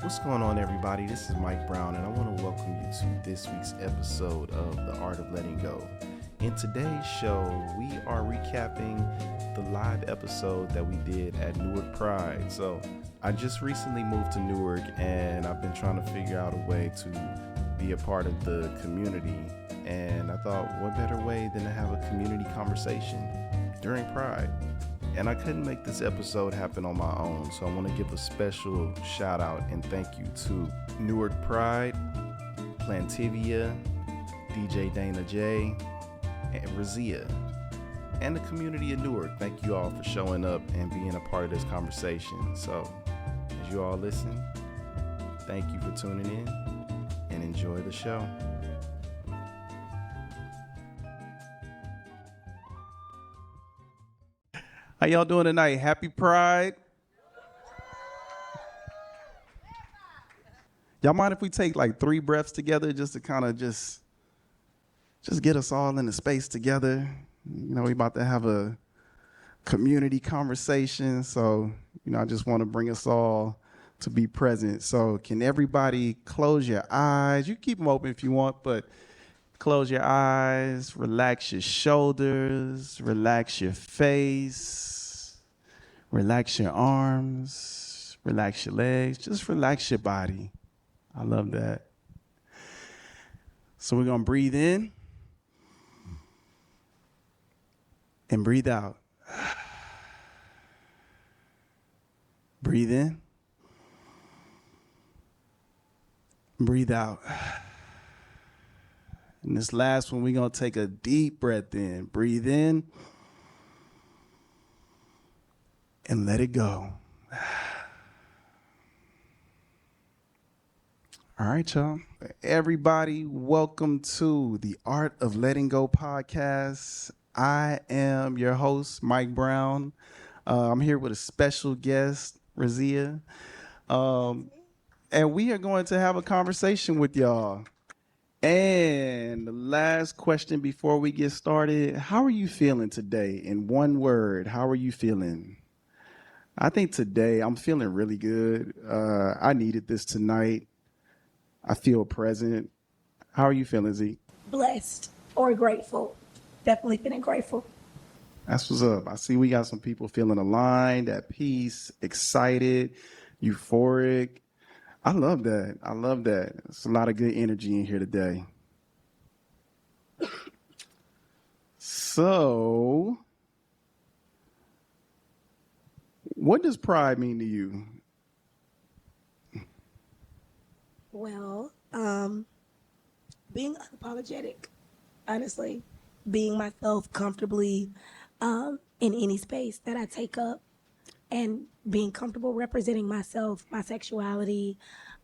What's going on, everybody? This is Mike Brown, and I want to welcome you to this week's episode of The Art of Letting Go. In today's show, we are recapping the live episode that we did at Newark Pride. So I just recently moved to Newark, and I've been trying to figure out a way to be a part of the community. And I thought, what better way than to have a community conversation during Pride? And I couldn't make this episode happen on my own, so I want to give a special shout out and thank you to Newark Pride, Plantivia, DJ Dana J, and Raziya, and the community of Newark. Thank you all for showing up and being a part of this conversation. So, as you all listen, thank you for tuning in and enjoy the show. How y'all doing tonight? Happy Pride. Y'all mind if we take like 3 breaths together just to kind of just get us all in the space together? You know, we about to have a community conversation. So, I just want to bring us all to be present. So can everybody close your eyes? You can keep them open if you want, but close your eyes, relax your shoulders, relax your face, relax your arms, relax your legs, just relax your body. I love that. So we're going to breathe in and breathe out. Breathe in, breathe out. And this last one, we're going to take a deep breath in. Breathe in and let it go. All right, y'all. Everybody, welcome to the Art of Letting Go podcast. I am your host, Mike Brown. I'm here with a special guest, Raziya. And we are going to have a conversation with y'all. And the last question before we get started, how are you feeling today? In one word, how are you feeling? I think today I'm feeling really good. I needed this tonight. I feel present. How are you feeling, Zeke? Blessed or grateful. Definitely feeling grateful. That's what's up. I see we got some people feeling aligned, at peace, excited, euphoric. I love that. I love that. It's a lot of good energy in here today. So, what does pride mean to you? Well, being unapologetic, honestly, being myself comfortably in any space that I take up, and being comfortable representing myself, my sexuality,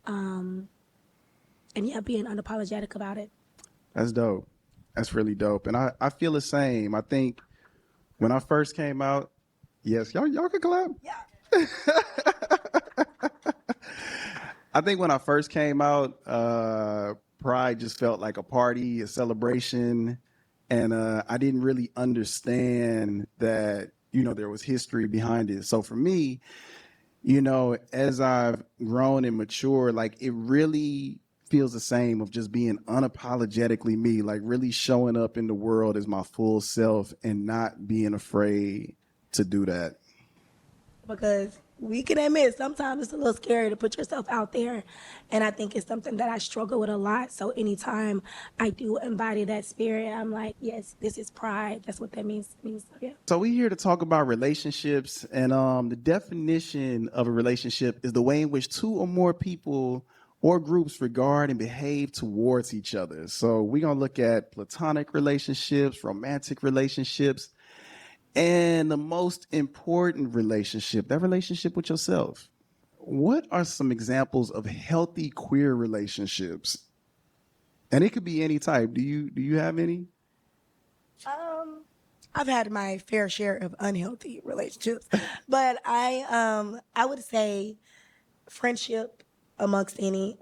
and being unapologetic about it. That's dope. That's really dope. And I feel the same. I think when I first came out, yes, y'all can clap. Yeah. I think when I first came out, Pride just felt like a party, a celebration. And I didn't really understand that, there was history behind it. So for me, as I've grown and matured, like it really feels the same of just being unapologetically me, like really showing up in the world as my full self and not being afraid to do that. Because we can admit sometimes it's a little scary to put yourself out there. And I think it's something that I struggle with a lot. So anytime I do embody that spirit, I'm like, yes, this is pride. That's what that means to me. So, yeah. So we're here to talk about relationships. And the definition of a relationship is the way in which 2 or more people or groups regard and behave towards each other. So we're going to look at platonic relationships, romantic relationships, and the most important relationship, that relationship with yourself. What are some examples of healthy queer relationships? And it could be any type. Do you have any? I've had my fair share of unhealthy relationships, but I would say friendship amongst any,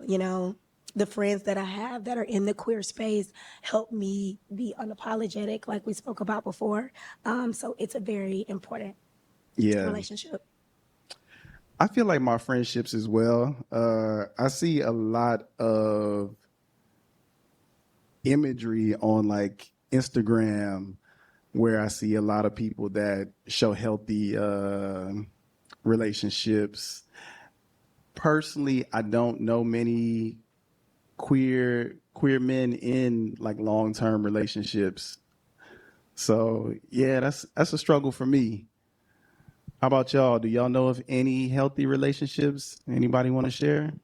the friends that I have that are in the queer space help me be unapologetic, like we spoke about before. So it's a very important relationship. I feel like my friendships as well. I see a lot of imagery on like Instagram where I see a lot of people that show healthy relationships. Personally, I don't know many queer men in like long-term relationships. So yeah, that's a struggle for me. How about y'all? Do y'all know of any healthy relationships? Anybody want to share?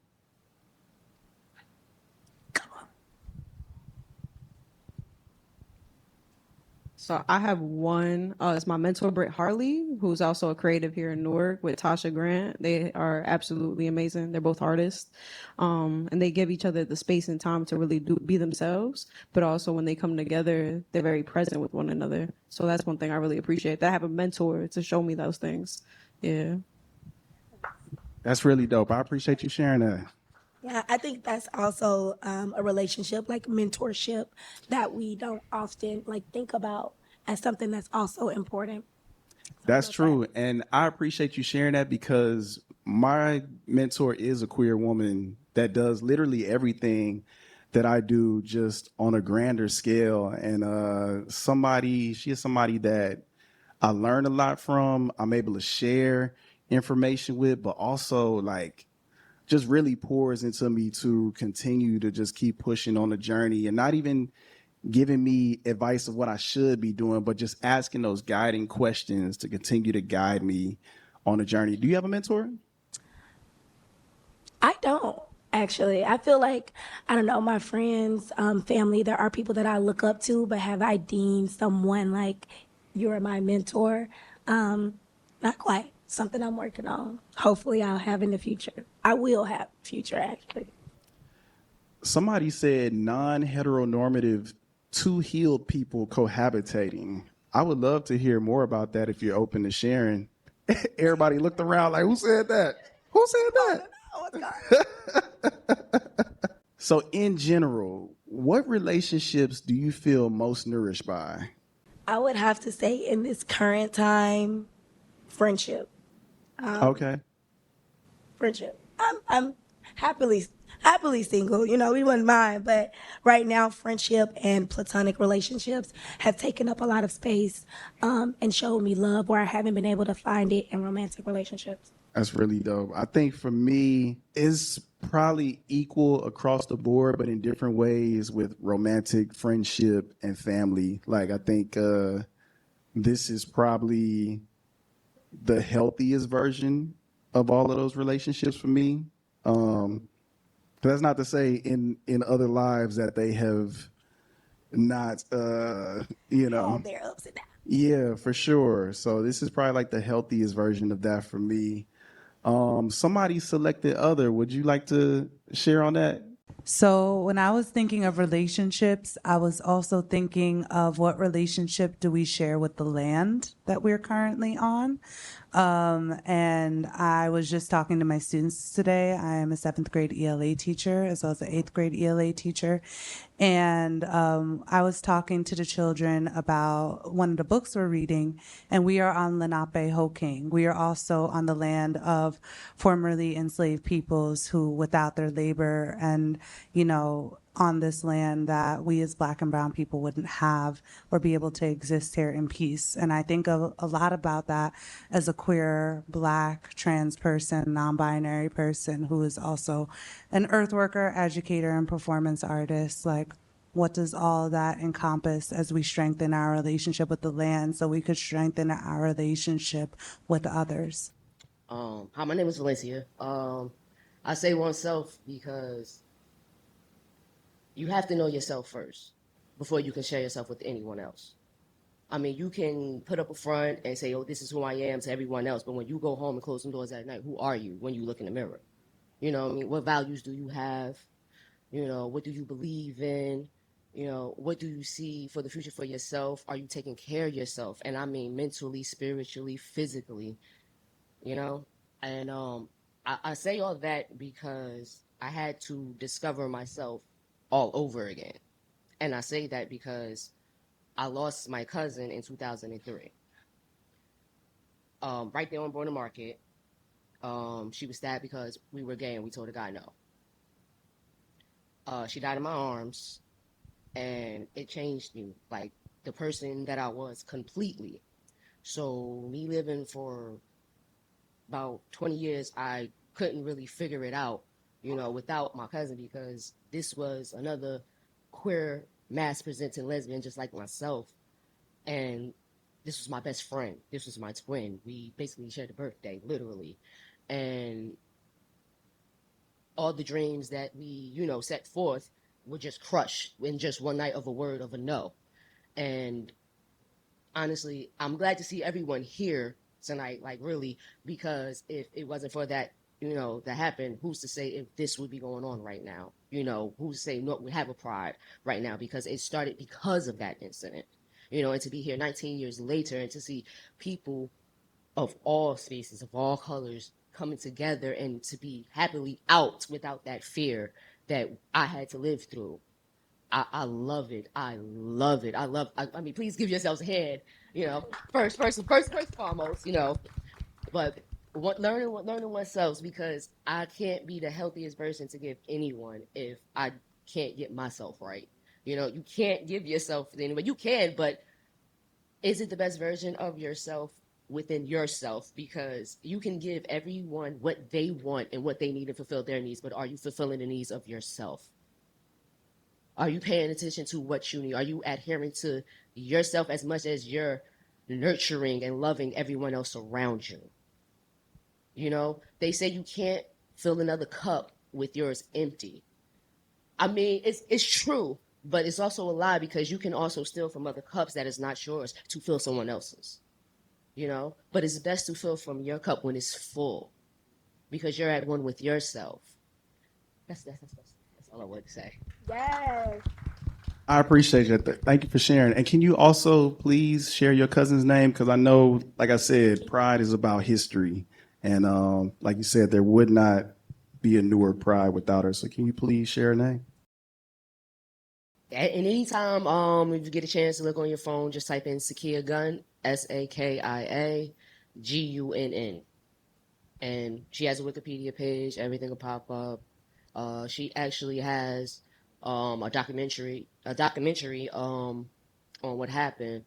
So I have one. It's my mentor, Britt Harley, who's also a creative here in Newark with Tasha Grant. They are absolutely amazing. They're both artists, and they give each other the space and time to really be themselves. But also, when they come together, they're very present with one another. So that's one thing I really appreciate. That I have a mentor to show me those things. Yeah. That's really dope. I appreciate you sharing that. Yeah, I think that's also a relationship, like mentorship, that we don't often like think about as something that's also important. So I That's love that. true. And I appreciate you sharing that because my mentor is a queer woman that does literally everything that I do just on a grander scale. And she is somebody that I learn a lot from. I'm able to share information with, but also like just really pours into me to continue to just keep pushing on the journey and not even giving me advice of what I should be doing, but just asking those guiding questions to continue to guide me on the journey. Do you have a mentor? I don't actually. I feel like I don't know my friends, family. There are people that I look up to, but have I deemed someone like you're my mentor? Not quite. Something I'm working on. Hopefully, I'll have in the future. I will have future actually. Somebody said non-heteronormative, two healed people cohabitating. I would love to hear more about that if you're open to sharing. Everybody looked around like, who said that? Who said Oh, that? what's going So, in general, what relationships do you feel most nourished by? I would have to say in this current time, friendship. Okay. Friendship. I'm happily happily single. You know, we wouldn't mind, but right now, friendship and platonic relationships have taken up a lot of space and showed me love where I haven't been able to find it in romantic relationships. That's really dope. I think for me, it's probably equal across the board, but in different ways with romantic, friendship, and family. Like, I think this is probably the healthiest version of all of those relationships for me. Um, that's not to say in other lives that they have not, you All know, their ups and downs. yeah, for sure. So this is probably like the healthiest version of that for me. Somebody selected other. Would you like to share on that? So, when I was thinking of relationships, I was also thinking of what relationship do we share with the land that we're currently on. And I was just talking to my students today. I am a seventh grade ELA teacher as well as an eighth grade ELA teacher. And I was talking to the children about one of the books we're reading, and we are on Lenape-Hoking. We are also on the land of formerly enslaved peoples who, without their labor and, on this land that we as Black and Brown people wouldn't have or be able to exist here in peace. And I think a lot about that as a queer, Black, trans person, non-binary person who is also an earth worker, educator, and performance artist. Like, what does all that encompass as we strengthen our relationship with the land so we could strengthen our relationship with others? Hi, my name is Valencia. I say oneself because you have to know yourself first before you can share yourself with anyone else. I mean, you can put up a front and say, oh, this is who I am to everyone else. But when you go home and close some doors at night, who are you when you look in the mirror? You know what I mean? What values do you have? You know, what do you believe in? You know, what do you see for the future for yourself? Are you taking care of yourself? And I mean mentally, spiritually, physically, you know? And I say all that because I had to discover myself all over again. And I say that because I lost my cousin in 2003. Right there on Border Market. She was stabbed because we were gay and we told a guy no. She died in my arms, and it changed me, like the person that I was completely. So me living for about 20 years, I couldn't really figure it out, without my cousin, because this was another queer, mass presenting lesbian just like myself. And this was my best friend. This was my twin. We basically shared a birthday, literally. And all the dreams that we, set forth were just crushed in just one night of a word of a no. And honestly, I'm glad to see everyone here tonight, like really, because if it wasn't for that, that happened, who's to say if this would be going on right now? Who's to say no, we have a pride right now, because it started because of that incident. And to be here 19 years later and to see people of all spaces, of all colors coming together and to be happily out without that fear that I had to live through. I love it. I love it. I mean, please give yourselves a hand, first and foremost, but learning oneself, because I can't be the healthiest person to give anyone if I can't get myself right. You can't give yourself to anyone. You can, but is it the best version of yourself within yourself? Because you can give everyone what they want and what they need to fulfill their needs, but are you fulfilling the needs of yourself? Are you paying attention to what you need? Are you adhering to yourself as much as you're nurturing and loving everyone else around you? They say you can't fill another cup with yours empty. I mean, it's true, but it's also a lie, because you can also steal from other cups that is not yours to fill someone else's. But it's best to fill from your cup when it's full, because you're at one with yourself. That's all I wanted to say. Yes. I appreciate it. Thank you for sharing. And can you also please share your cousin's name? Because I know, like I said, Pride is about history. And like you said, there would not be a Newark Pride without her. So can you please share her name? And anytime, if you get a chance to look on your phone, just type in Sakia Gunn, SAKIA GUNN. And she has a Wikipedia page. Everything will pop up. She actually has a documentary on what happened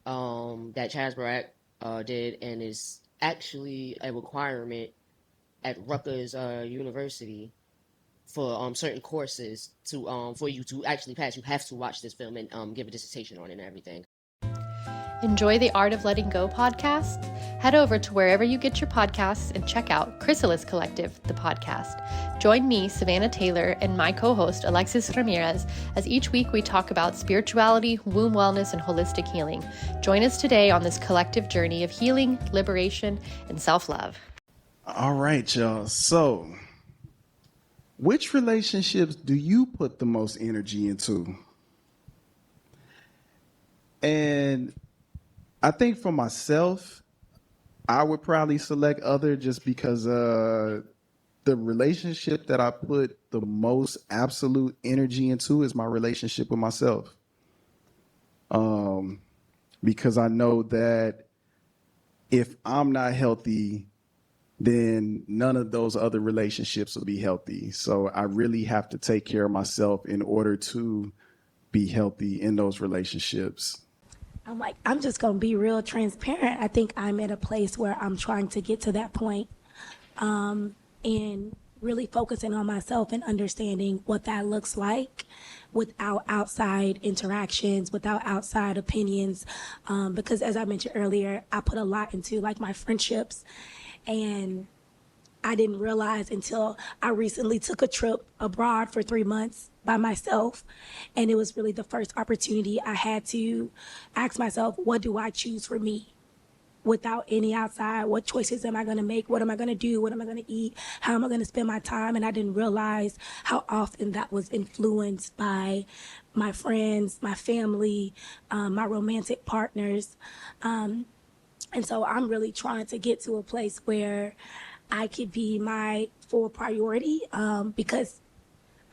that Chaz Barack did, and is actually a requirement at Rutgers University for certain courses to for you to actually pass. You have to watch this film and give a dissertation on it and everything. Enjoy the Art of Letting Go podcast? Head over to wherever you get your podcasts and check out Chrysalis Collective, the podcast. Join me, Savannah Taylor, and my co-host, Alexis Ramirez, as each week we talk about spirituality, womb wellness, and holistic healing. Join us today on this collective journey of healing, liberation, and self-love. All right, y'all. So, which relationships do you put the most energy into? And I think for myself, I would probably select other, just because the relationship that I put the most absolute energy into is my relationship with myself. Because I know that if I'm not healthy, then none of those other relationships will be healthy. So I really have to take care of myself in order to be healthy in those relationships. I'm just going to be real transparent. I think I'm at a place where I'm trying to get to that point, and really focusing on myself and understanding what that looks like without outside interactions, without outside opinions. Because as I mentioned earlier, I put a lot into like my friendships, and I didn't realize until I recently took a trip abroad for 3 months by myself. And it was really the first opportunity I had to ask myself, what do I choose for me? Without any outside, what choices am I going to make? What am I going to do? What am I going to eat? How am I going to spend my time? And I didn't realize how often that was influenced by my friends, my family, my romantic partners. And so I'm really trying to get to a place where I could be my full priority, because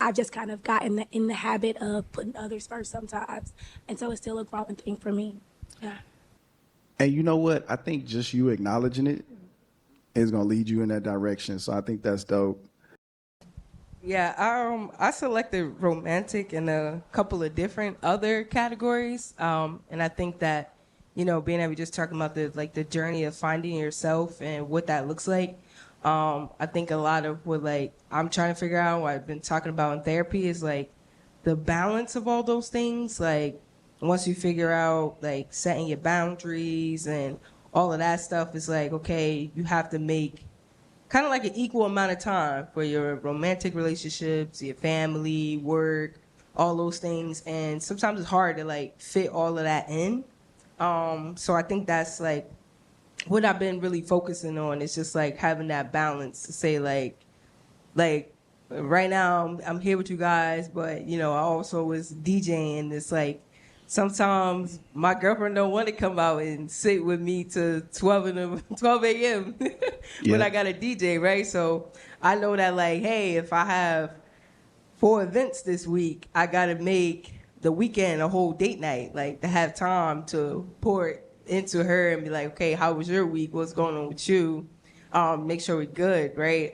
I've just kind of gotten in the habit of putting others first sometimes. And so it's still a growing thing for me. Yeah. And you know what? I think just you acknowledging it is going to lead you in that direction. So I think that's dope. Yeah, I selected romantic in a couple of different other categories, and I think that, being that we just talking about the journey of finding yourself and what that looks like. I think a lot of what I'm trying to figure out, what I've been talking about in therapy, is the balance of all those things. Once you figure out setting your boundaries and all of that stuff, is okay, you have to make kind of an equal amount of time for your romantic relationships, your family, work, all those things. And sometimes it's hard to fit all of that in. So I think that's what I've been really focusing on, is just having that balance to say right now I'm here with you guys, but I also was DJing. It's sometimes my girlfriend don't want to come out and sit with me to 12 a.m. when I got a DJ, right? So I know that hey, if I have 4 events this week, I gotta make the weekend a whole date night, to have time to pour it into her and be okay, how was your week? What's going on with you? Make sure we're good, right?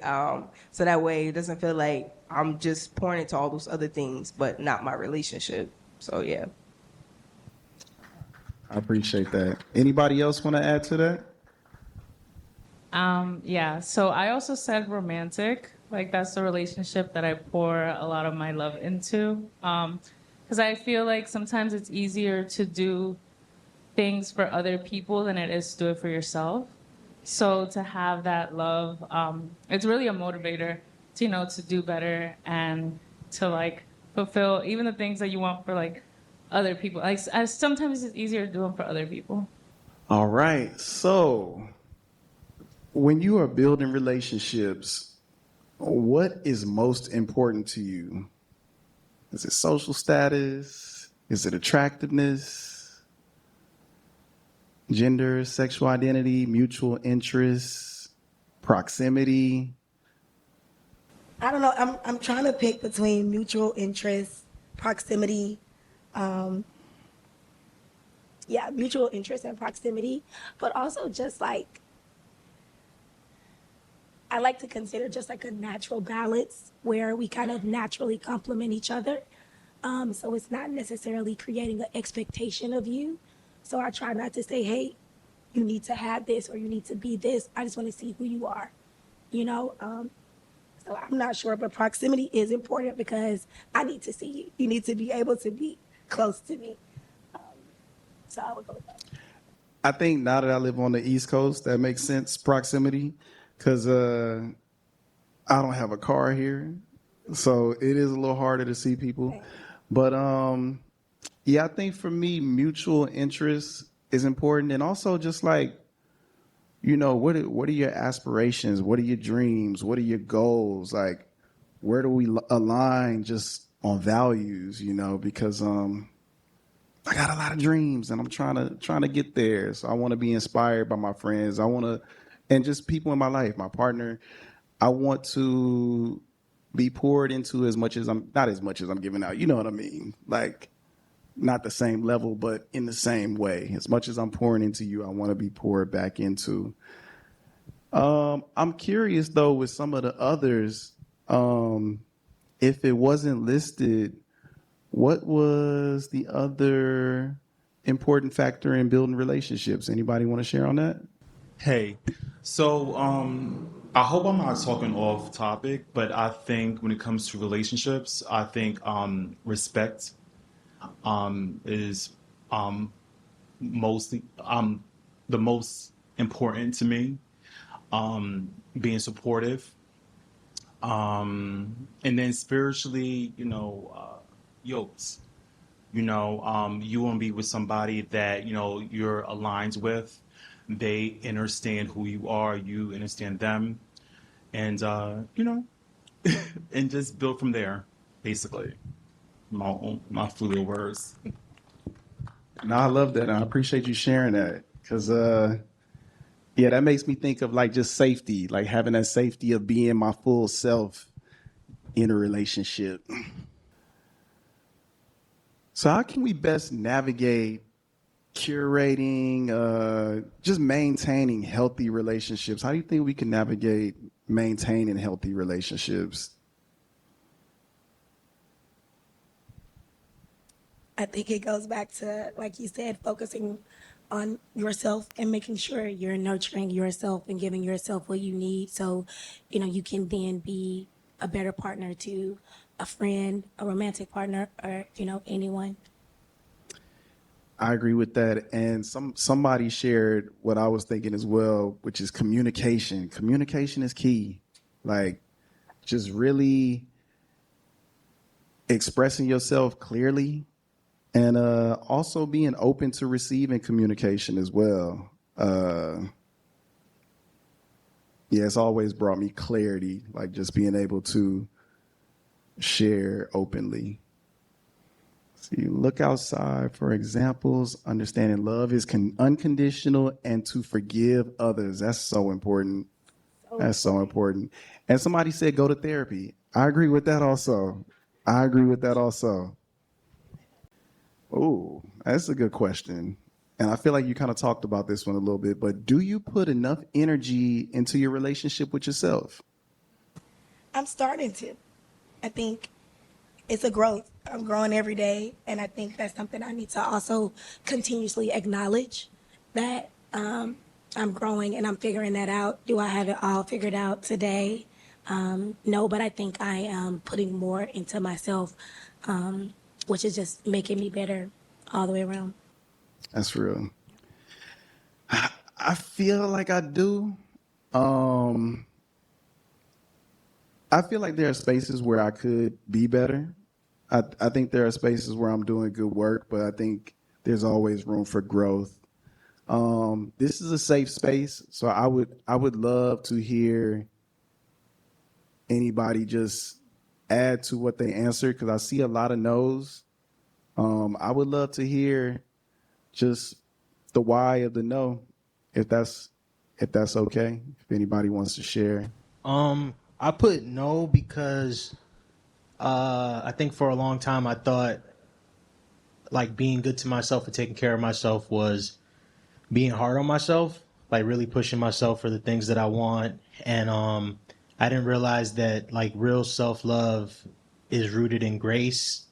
So that way it doesn't feel like I'm just pouring into all those other things, but not my relationship. So yeah. I appreciate that. Anybody else want to add to that? Yeah, so I also said romantic. That's the relationship that I pour a lot of my love into. Because I feel like sometimes it's easier to do things for other people than it is to do it for yourself. So to have that love, it's really a motivator to, to do better and to fulfill even the things that you want for other people. Sometimes it's easier to do them for other people. All right. So when you are building relationships, what is most important to you? Is it social status? Is it attractiveness? Gender, sexual identity, mutual interests, proximity? I don't know. I'm trying to pick between mutual interest, proximity. Mutual interest and proximity, but also just I like to consider just a natural balance where we kind of naturally complement each other. So it's not necessarily creating an expectation of you. So I try not to say, hey, you need to have this or you need to be this. I just want to see who you are, So I'm not sure, but proximity is important because I need to see you. You need to be able to be close to me. So I would go with that. I think now that I live on the East Coast, that makes sense, proximity, because I don't have a car here. So it is a little harder to see people. Okay. But I think for me, mutual interest is important. And also just what are your aspirations? What are your dreams? What are your goals? Where do we align just on values, because I got a lot of dreams and I'm trying to get there. So I want to be inspired by my friends. And just people in my life, my partner. I want to be poured into not as much as I'm giving out. You know what I mean? Not the same level, but in the same way. As much as I'm pouring into you, I want to be poured back into. I'm curious though, with some of the others, if it wasn't listed, what was the other important factor in building relationships? Anybody want to share on that? Hey, so I hope I'm not talking off topic, but I think when it comes to relationships, I think respect is mostly the most important to me. Being supportive, and then spiritually, yokes. You want to be with somebody that you're aligned with. They understand who you are, you understand them, and and just build from there. Basically, my fluid words. No, I love that. And I appreciate you sharing that because, that makes me think of just safety, having that safety of being my full self in a relationship. So how can we best navigate curating, just maintaining healthy relationships. How do you think we can navigate maintaining healthy relationships? I think it goes back to, like you said, focusing on yourself and making sure you're nurturing yourself and giving yourself what you need so, you can then be a better partner to a friend, a romantic partner, or, anyone. I agree with that. And somebody shared what I was thinking as well, which is communication. Communication is key. Like, just really expressing yourself clearly, and also being open to receiving communication as well. Yeah, it's always brought me clarity, like just being able to share openly. See, look outside for examples. Understanding love is unconditional and to forgive others. That's so important. That's so important. And somebody said go to therapy. I agree with that also. Oh, that's a good question. And I feel like you kind of talked about this one a little bit, but do you put enough energy into your relationship with yourself? I'm starting to. I think it's a growth. I'm growing every day, and I think that's something I need to also continuously acknowledge that I'm growing and I'm figuring that out. Do I have it all figured out today? No, but I think I am putting more into myself, which is just making me better all the way around. That's real. I feel like I do. I feel like there are spaces where I could be better. I think there are spaces where I'm doing good work, but I think there's always room for growth. This is a safe space, so I would love to hear anybody just add to what they answered, because I see a lot of no's. I would love to hear just the why of the no, if that's okay. If anybody wants to share. I put no because I think for a long time I thought like being good to myself and taking care of myself was being hard on myself, like really pushing myself for the things that I want. And I didn't realize that like real self-love is rooted in grace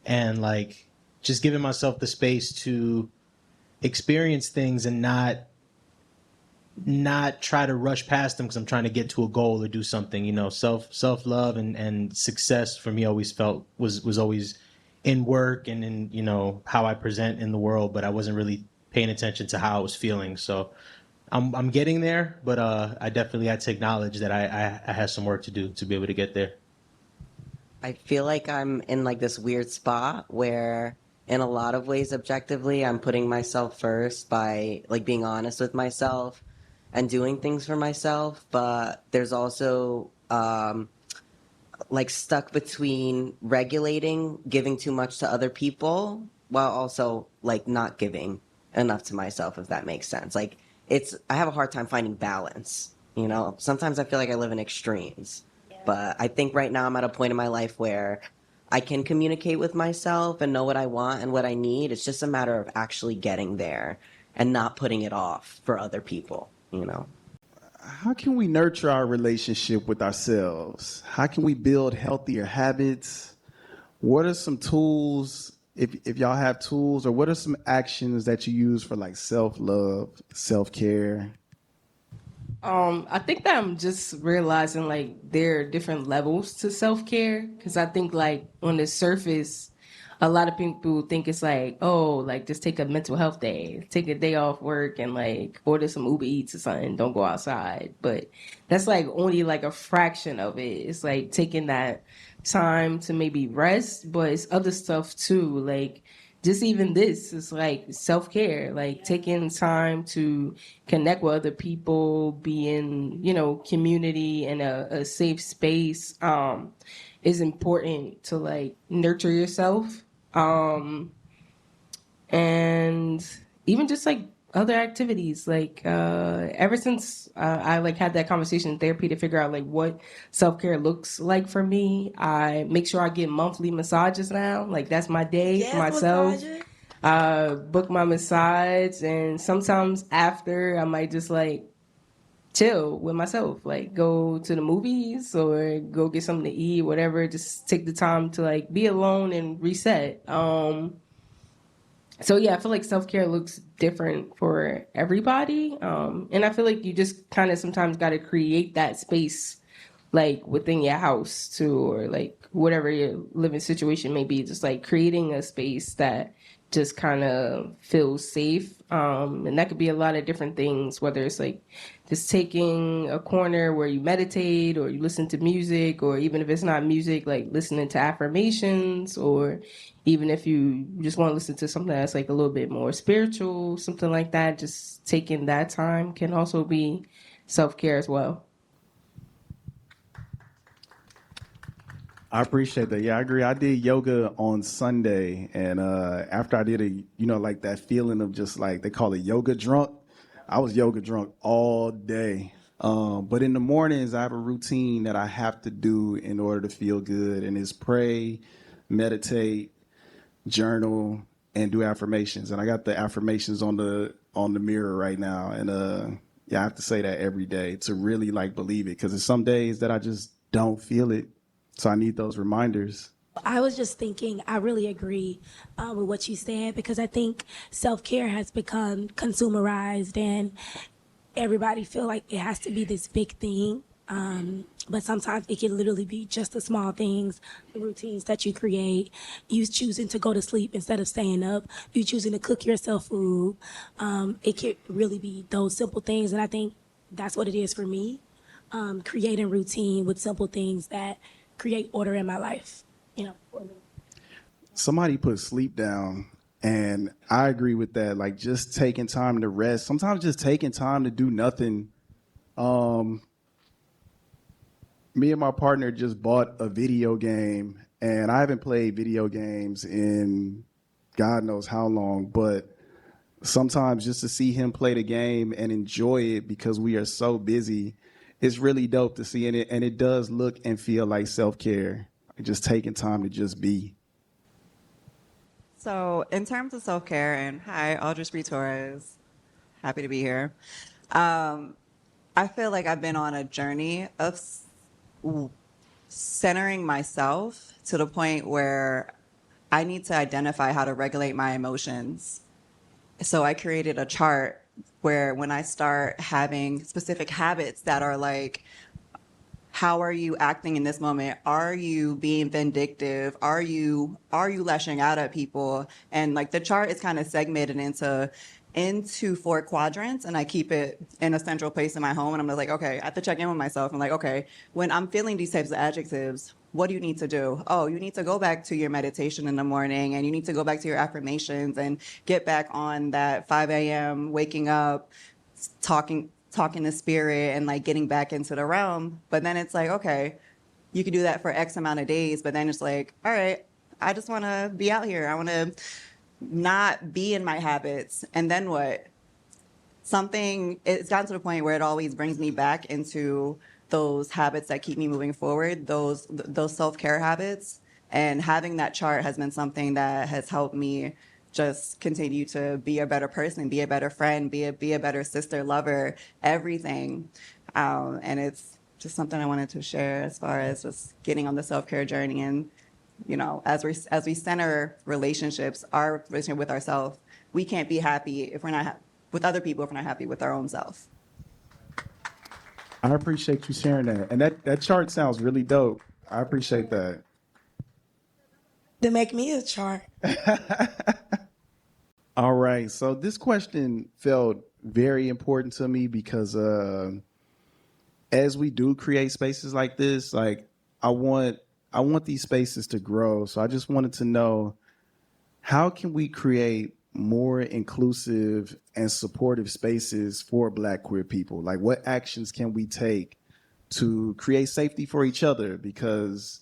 and like just giving myself the space to experience things and not try to rush past them because I'm trying to get to a goal or do something. Self-love and success for me always felt was always in work and in how I present in the world, but I wasn't really paying attention to how I was feeling. So I'm getting there, but I definitely had to acknowledge that I had some work to do to be able to get there. I feel like I'm in like this weird spot where in a lot of ways objectively I'm putting myself first by like being honest with myself and doing things for myself, but there's also like stuck between regulating giving too much to other people while also like not giving enough to myself, if that makes sense. Like I have a hard time finding balance, sometimes I feel like I live in extremes. But I think right now I'm at a point in my life where I can communicate with myself and know what I want and what I need. It's just a matter of actually getting there and not putting it off for other people, How can we nurture our relationship with ourselves? How can we build healthier habits? What are some tools, if y'all have tools, or what are some actions that you use for like self-love, self-care? I think that I'm just realizing like there are different levels to self-care, because I think like on the surface, a lot of people think it's like, oh, like just take a mental health day, take a day off work and like order some Uber Eats or something, don't go outside. But that's like only like a fraction of it. It's like taking that time to maybe rest, but it's other stuff too. Like just even this is like self-care, like taking time to connect with other people, be in, community and a safe space is important to like nurture yourself. And even just like other activities, like ever since I like had that conversation in therapy to figure out like what self-care looks like for me, I make sure I get monthly massages now. Like that's my day for myself. book my massage, and sometimes after I might just like chill with myself, like go to the movies or go get something to eat, whatever. Just take the time to like be alone and reset. So yeah, I feel like self-care looks different for everybody. And I feel like you just kind of sometimes got to create that space like within your house too, or like whatever your living situation may be, just like creating a space that just kind of feels safe. And that could be a lot of different things, whether it's like just taking a corner where you meditate or you listen to music, or even if it's not music, like listening to affirmations, or even if you just want to listen to something that's like a little bit more spiritual, something like that, just taking that time can also be self-care as well. I appreciate that. Yeah, I agree. I did yoga on Sunday, and after I did it, like that feeling of just like they call it yoga drunk. I was yoga drunk all day. But in the mornings, I have a routine that I have to do in order to feel good, and it's pray, meditate, journal, and do affirmations. And I got the affirmations on the mirror right now, and yeah, I have to say that every day to really like believe it, because there's some days that I just don't feel it. So I need those reminders. I was just thinking, I really agree with what you said, because I think self-care has become consumerized and everybody feel like it has to be this big thing. But sometimes it can literally be just the small things, the routines that you create, you choosing to go to sleep instead of staying up, you choosing to cook yourself food. It can really be those simple things. And I think that's what it is for me, creating routine with simple things that create order in my life, for me. Somebody put sleep down, and I agree with that. Like just taking time to rest, sometimes just taking time to do nothing. Me and my partner just bought a video game, and I haven't played video games in God knows how long, but sometimes just to see him play the game and enjoy it because we are so busy, it's really dope to see it. And it does look and feel like self-care, just taking time to just be. So, in terms of self care, and hi, Audrey Torres, happy to be here. I feel like I've been on a journey of centering myself to the point where I need to identify how to regulate my emotions. So I created a chart where when I start having specific habits that are like, how are you acting in this moment? Are you being vindictive? Are you lashing out at people? And like the chart is kind of segmented into 4 quadrants, and I keep it in a central place in my home. And I'm like, okay, I have to check in with myself. I'm like, okay, when I'm feeling these types of adjectives, what do you need to do? Oh, you need to go back to your meditation in the morning, and you need to go back to your affirmations and get back on that 5 a.m. waking up, talking to spirit and like getting back into the realm. But then it's like, okay, you could do that for X amount of days, but then it's like, all right, I just want to be out here. I want to not be in my habits. And then what? It's gotten to the point where it always brings me back into those habits that keep me moving forward, those self-care habits. And having that chart has been something that has helped me just continue to be a better person, be a better friend, be a better sister, lover, everything. And it's just something I wanted to share as far as just getting on the self-care journey. And as we center relationships, our relationship with ourselves, we can't be happy if we're not with other people if we're not happy with our own self. I appreciate you sharing that. And that chart sounds really dope. I appreciate that. To make me a chart. All right. So this question felt very important to me because as we do create spaces like this, like I want these spaces to grow. So I just wanted to know, how can we create more inclusive and supportive spaces for Black queer people? Like what actions can we take to create safety for each other? Because,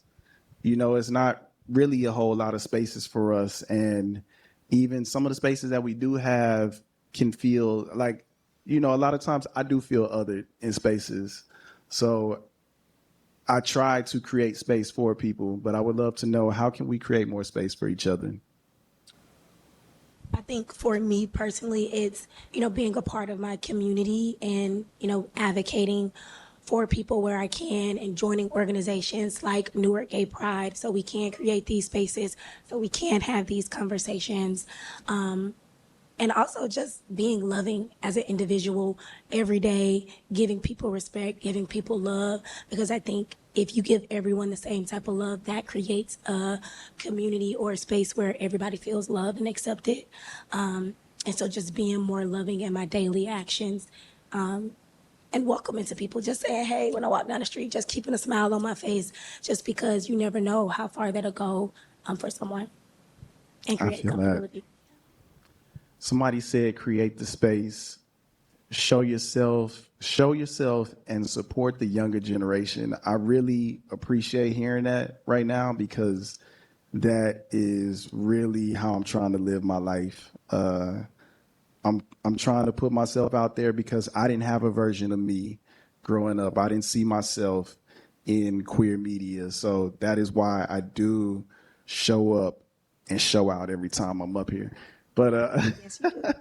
it's not really a whole lot of spaces for us. And even some of the spaces that we do have can feel like, a lot of times I do feel othered in spaces. So I try to create space for people, but I would love to know, how can we create more space for each other? I think for me personally, it's, being a part of my community and, advocating for people where I can and joining organizations like Newark Pride so we can create these spaces, so we can have these conversations. And also just being loving as an individual every day, giving people respect, giving people love, because I think if you give everyone the same type of love, that creates a community or a space where everybody feels loved and accepted. And so just being more loving in my daily actions, and welcoming to people, just saying, hey, when I walk down the street, just keeping a smile on my face, just because you never know how far that'll go for someone and I create feel that. comfortability. Somebody said create the space, show yourself, and support the younger generation. I really appreciate hearing that right now because that is really how I'm trying to live my life. I'm trying to put myself out there because I didn't have a version of me growing up. I didn't see myself in queer media. So that is why I do show up and show out every time I'm up here. But Yes, you do.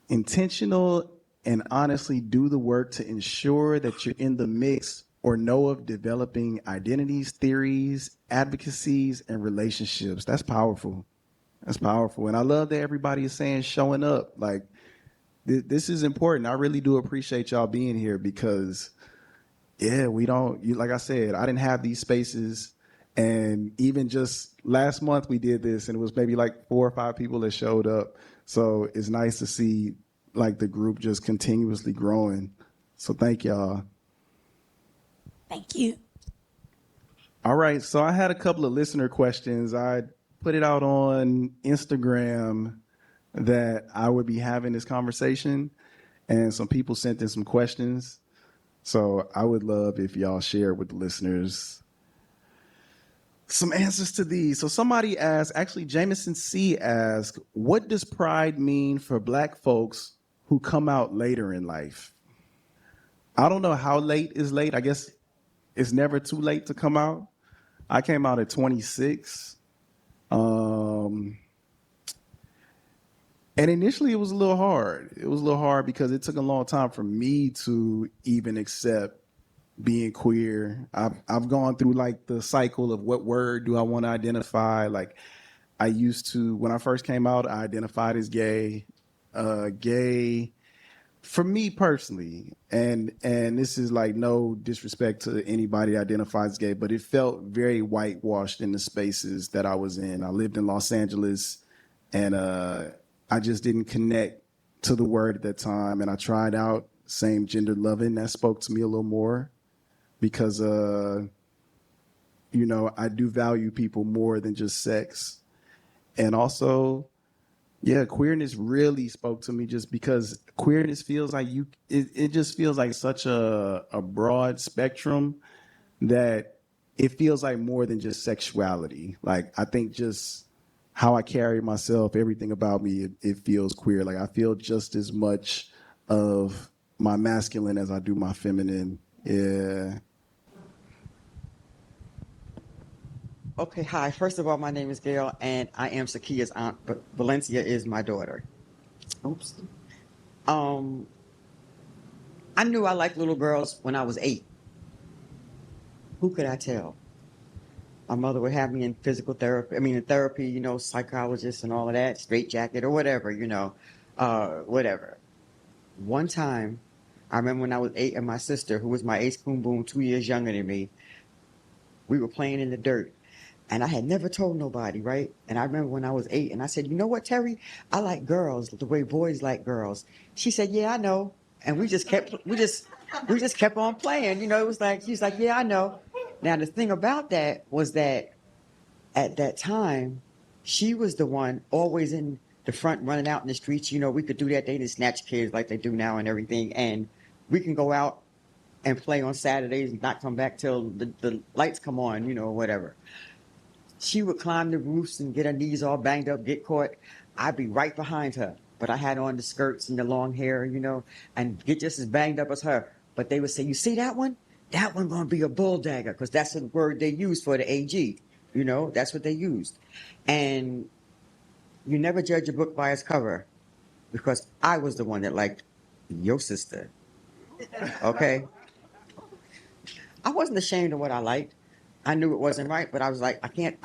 intentional and honestly do the work to ensure that you're in the mix or know of developing identities, theories, advocacies, and relationships. That's powerful. That's powerful. And I love that everybody is saying showing up. Like, this is important. I really do appreciate y'all being here because, yeah, like I said, I didn't have these spaces. And even just last month we did this and it was maybe like 4 or 5 people that showed up. So it's nice to see like the group just continuously growing. So thank y'all. Thank you. All right. So I had a couple of listener questions. I put it out on Instagram that I would be having this conversation and some people sent in some questions. So I would love if y'all share with the listeners some answers to these. So somebody asked, actually Jameson C asked, what does pride mean for Black folks who come out later in life? I don't know how late is late. I guess it's never too late to come out. I came out at 26. And initially it was a little hard. It was a little hard because it took a long time for me to even accept being queer. I've gone through like the cycle of what word do I want to identify. Like I used to, when I first came out, I identified as gay. Gay for me personally, and this is like no disrespect to anybody that identifies gay, but it felt very whitewashed in the spaces that I was in. I lived in Los Angeles, and I just didn't connect to the word at that time. And I tried out same gender loving. That spoke to me a little more because, I do value people more than just sex. And also, yeah, queerness really spoke to me just because queerness feels like it just feels like such a broad spectrum that it feels like more than just sexuality. Like, I think just how I carry myself, everything about me, it feels queer. Like I feel just as much of my masculine as I do my feminine. Yeah. Okay, hi. First of all, my name is Gail, and I am Sakia's aunt, but Valencia is my daughter. Oops. I knew I liked little girls when I was 8. Who could I tell? My mother would have me in in therapy, psychologist and all of that, straitjacket or whatever, whatever. One time, I remember when I was 8 and my sister, who was my ace boom boom, 2 years younger than me, we were playing in the dirt. And I had never told nobody, right? And I remember when I was 8 and I said, you know what, Terry? I like girls the way boys like girls. She said, yeah, I know. And we just kept on playing. It was like, she's like, yeah, I know. Now, the thing about that was that at that time, she was the one always in the front running out in the streets. We could do that. They didn't snatch kids like they do now and everything. And we can go out and play on Saturdays and not come back till the lights come on, whatever. She would climb the roofs and get her knees all banged up, get caught. I'd be right behind her. But I had on the skirts and the long hair, and get just as banged up as her. But they would say, you see that one? That one gonna be a bull dagger, because that's the word they use for the AG. You know, that's what they used. And you never judge a book by its cover, because I was the one that liked your sister. Okay? I wasn't ashamed of what I liked. I knew it wasn't right, but I was like, I can't,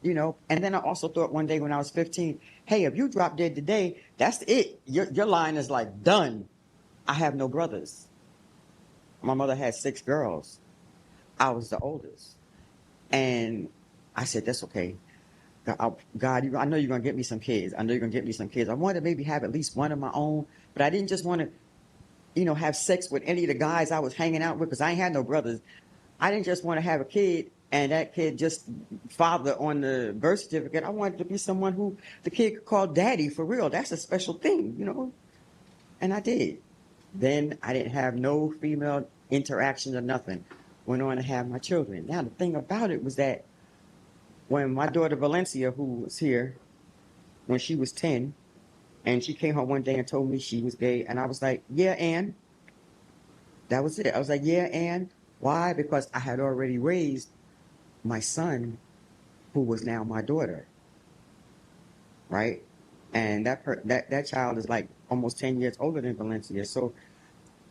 you know. And then I also thought one day when I was 15, hey, if you drop dead today, that's it. Your line is like done. I have no brothers. My mother had 6 girls. I was the oldest. And I said, that's okay. God, I know you're going to get me some kids. I know you're going to get me some kids. I wanted to maybe have at least one of my own, but I didn't just want to, you know, have sex with any of the guys I was hanging out with, because I ain't had no brothers. I didn't just want to have a kid and that kid just father on the birth certificate. I wanted to be someone who the kid could call daddy for real. That's a special thing, you know? And I did. Then I didn't have no female interactions or nothing. Went on to have my children. Now, the thing about it was that when my daughter Valencia, who was here, when she was 10, and she came home one day and told me she was gay, and I was like, yeah, and that was it. I was like, yeah, and why? Because I had already raised my son, who was now my daughter, right? And that child is like almost 10 years older than Valencia. So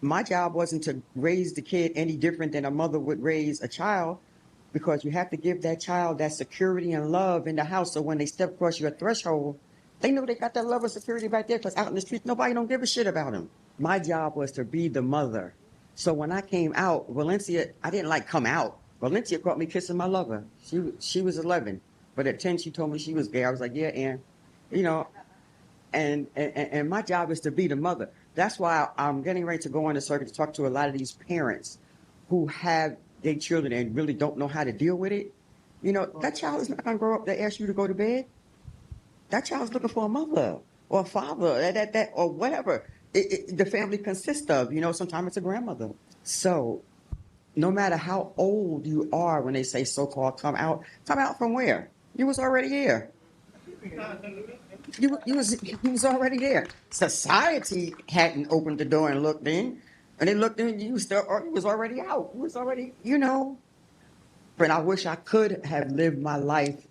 my job wasn't to raise the kid any different than a mother would raise a child, because you have to give that child that security and love in the house, so when they step across your threshold, they know they got that love and security right there, because out in the streets, nobody don't give a shit about them. My job was to be the mother. So when I came out, Valencia, I didn't like come out. Valencia caught me kissing my lover. She was 11, but at 10 she told me she was gay. I was like, yeah, and you know, and my job is to be the mother. That's why I'm getting ready to go on the circuit to talk to a lot of these parents who have their children and really don't know how to deal with it. You know, that child is not going to grow up to ask you to go to bed. That child's looking for a mother or a father, that or whatever the family consists of. You know, sometimes it's a grandmother. So no matter how old you are, when they say so-called come out from where? You was already here. You was already there. Society hadn't opened the door and looked in, and they looked in. You was already out. You was already, you know. But I wish I could have lived my life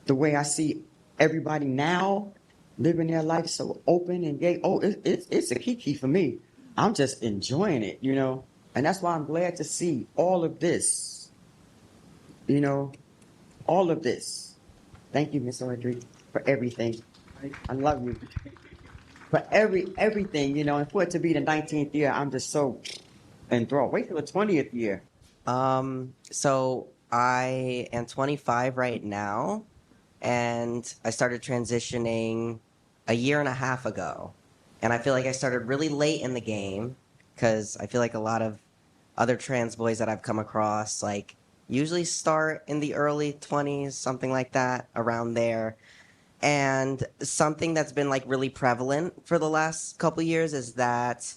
the way I see everybody now living their life, so open and gay. Oh, it's a kiki for me. I'm just enjoying it, you know, and that's why I'm glad to see all of this. You know, all of this. Thank you, Miss Audrey, for everything. I love you. For everything, you know, and for it to be the 19th year, I'm just so enthralled. Wait till the 20th year. So I am 25 right now, and I started transitioning a year and a half ago. And I feel like I started really late in the game, because I feel like a lot of other trans boys that I've come across, like, usually start in the early 20s, something like that, around there. And something that's been like really prevalent for the last couple years is that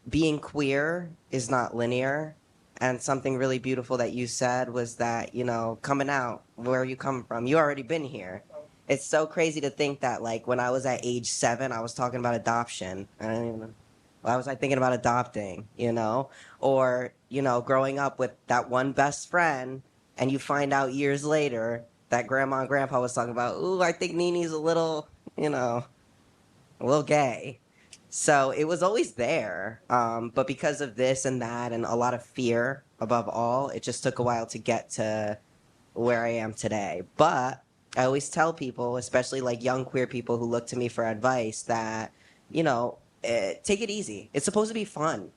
being queer is not linear. And something really beautiful that you said was that, you know, coming out, where you come from, you already been here. It's so crazy to think that, like, when I was at age 7, I was talking about adoption. I don't even know. Why was I thinking about adopting, you know? Or, you know, growing up with that one best friend, and you find out years later that grandma and grandpa was talking about, ooh, I think Nini's a little, you know, a little gay. So it was always there. But because of this and that and a lot of fear above all, it just took a while to get to where I am today. But I always tell people, especially like young queer people who look to me for advice, that, you know, take it easy. It's supposed to be fun.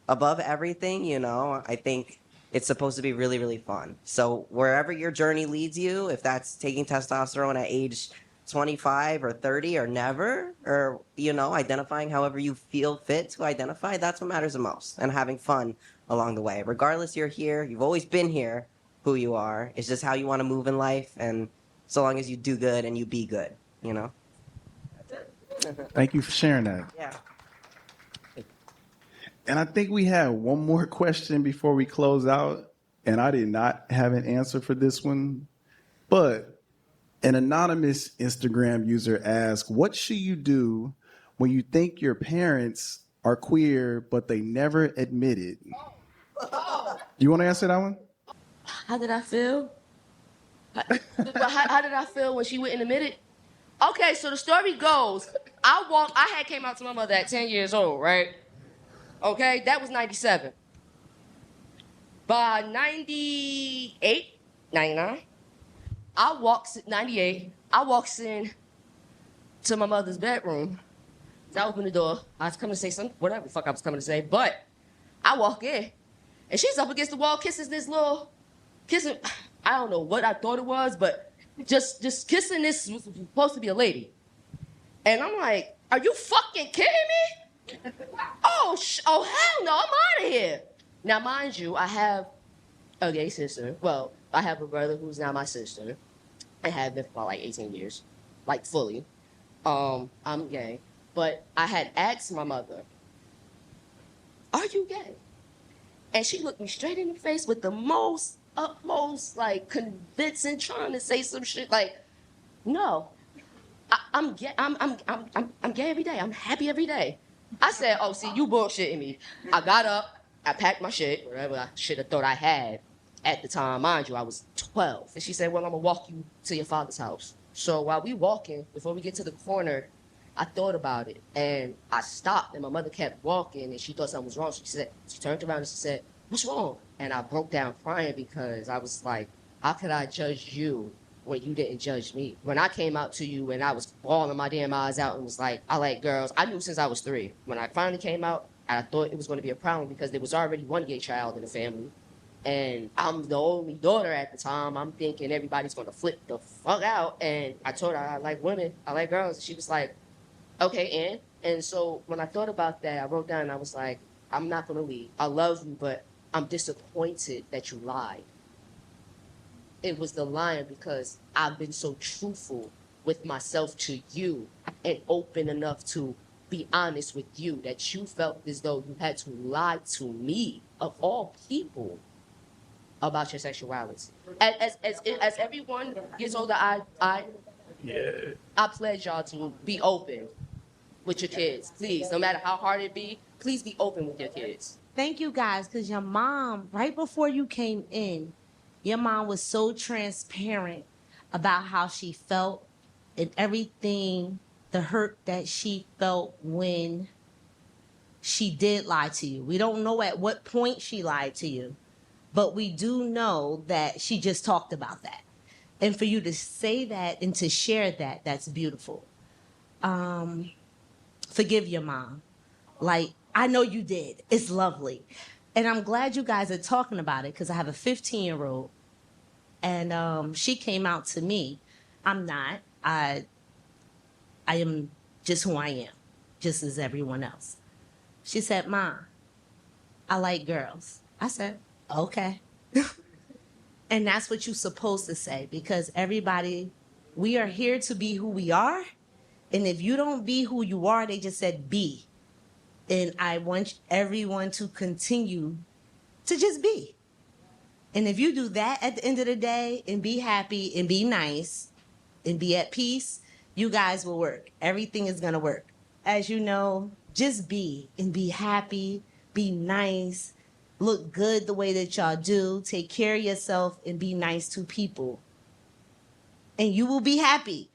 Above everything, you know, I think it's supposed to be really, really fun. So wherever your journey leads you, if that's taking testosterone at age 25 or 30 or never, or, you know, identifying however you feel fit to identify, that's what matters the most. And having fun along the way. Regardless, you're here, you've always been here, who you are. It's just how you want to move in life. And so long as you do good and you be good, you know? Thank you for sharing that. Yeah. And I think we have one more question before we close out. And I did not have an answer for this one, but an anonymous Instagram user asked, what should you do when you think your parents are queer, but they never admit it? You want to answer that one? How did I feel? How did I feel when she wouldn't admit it? Okay, so the story goes, I had came out to my mother at 10 years old, right? Okay, that was 97. By 98, 99, 98, I walks in to my mother's bedroom. I opened the door. I was coming to say something, whatever the fuck I was coming to say, but I walk in, and she's up against the wall, kissing. I don't know what I thought it was, but just kissing this was supposed to be a lady. And I'm like, are you fucking kidding me? Oh hell no, I'm out of here. Now, mind you, I have a gay sister. Well, I have a brother who's now my sister. I have been for about like 18 years, like fully. I'm gay. But I had asked my mother, are you gay? And she looked me straight in the face with the most utmost, like, convincing, trying to say some shit like, no, I'm gay. I'm gay every day. I'm happy every day. I said, oh, see, you bullshitting me. I got up, I packed my shit, whatever I should have thought I had at the time. Mind you, I was 12. And she said, well, I'm gonna walk you to your father's house. So while we walking, before we get to the corner, I thought about it, and I stopped, and my mother kept walking, and she thought something was wrong. She turned around and she said, what's wrong? And I broke down crying because I was like, how could I judge you when you didn't judge me? When I came out to you and I was bawling my damn eyes out and was like, I like girls. I knew since I was 3. When I finally came out, I thought it was going to be a problem because there was already one gay child in the family. And I'm the only daughter at the time. I'm thinking everybody's going to flip the fuck out. And I told her, I like women. I like girls. And she was like, okay, and so when I thought about that, I wrote down and I was like, I'm not going to leave. I love you, but I'm disappointed that you lied. It was the lying because I've been so truthful with myself to you and open enough to be honest with you that you felt as though you had to lie to me, of all people, about your sexuality. As everyone gets older, I pledge y'all to be open with your kids, please. No matter how hard it be, please be open with your kids. Thank you guys, because your mom, right before you came in, your mom was so transparent about how she felt and everything, the hurt that she felt when she did lie to you. We don't know at what point she lied to you, but we do know that she just talked about that. And for you to say that and to share that, that's beautiful. Forgive your mom. Like, I know you did. It's lovely. And I'm glad you guys are talking about it because I have a 15-year-old and she came out to me. I'm not. I am just who I am, just as everyone else. She said, Mom, I like girls. I said, okay. And that's what you're supposed to say because everybody, we are here to be who we are. And if you don't be who you are, they just said be. And I want everyone to continue to just be. And if you do that at the end of the day and be happy and be nice and be at peace, you guys will work. Everything is going to work. As you know, just be and be happy, be nice, look good the way that y'all do, take care of yourself and be nice to people. And you will be happy.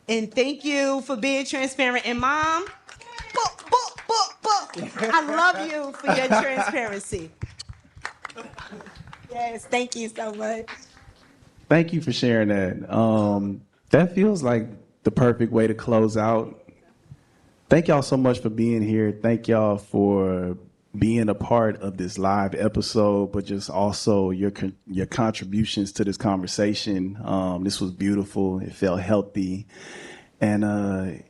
And thank you for being transparent. And Mom, I love you for your transparency. Yes, thank you so much. Thank you for sharing that. That feels like the perfect way to close out. Thank y'all so much for being here. Thank y'all for being a part of this live episode, but just also your contributions to this conversation. This was beautiful. It felt healthy. And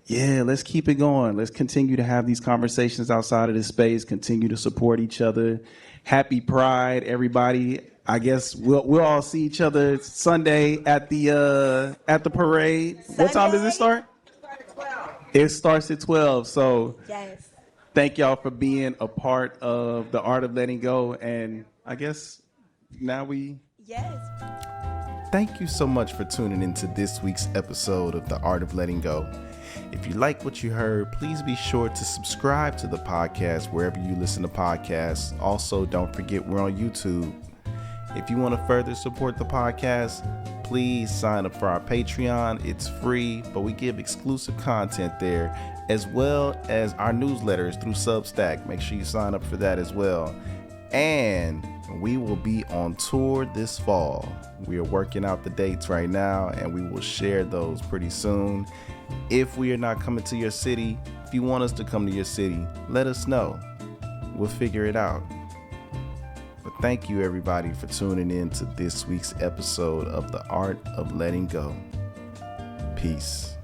let's keep it going. Let's continue to have these conversations outside of this space, continue to support each other. Happy Pride, everybody. I guess we'll all see each other Sunday at the parade. Sunday? What time does it start? It starts at 12. So yes. Thank y'all for being a part of the Art of Letting Go. And I guess now Yes. Thank you so much for tuning into this week's episode of The Art of Letting Go. If you like what you heard, please be sure to subscribe to the podcast wherever you listen to podcasts. Also, don't forget we're on YouTube. If you want to further support the podcast, please sign up for our Patreon. It's free, but we give exclusive content there, as well as our newsletters through Substack. Make sure you sign up for that as well. And we will be on tour this fall. We are working out the dates right now, and we will share those pretty soon. If we are not coming to your city, if you want us to come to your city, let us know. We'll figure it out. But thank you, everybody, for tuning in to this week's episode of The Art of Letting Go. Peace.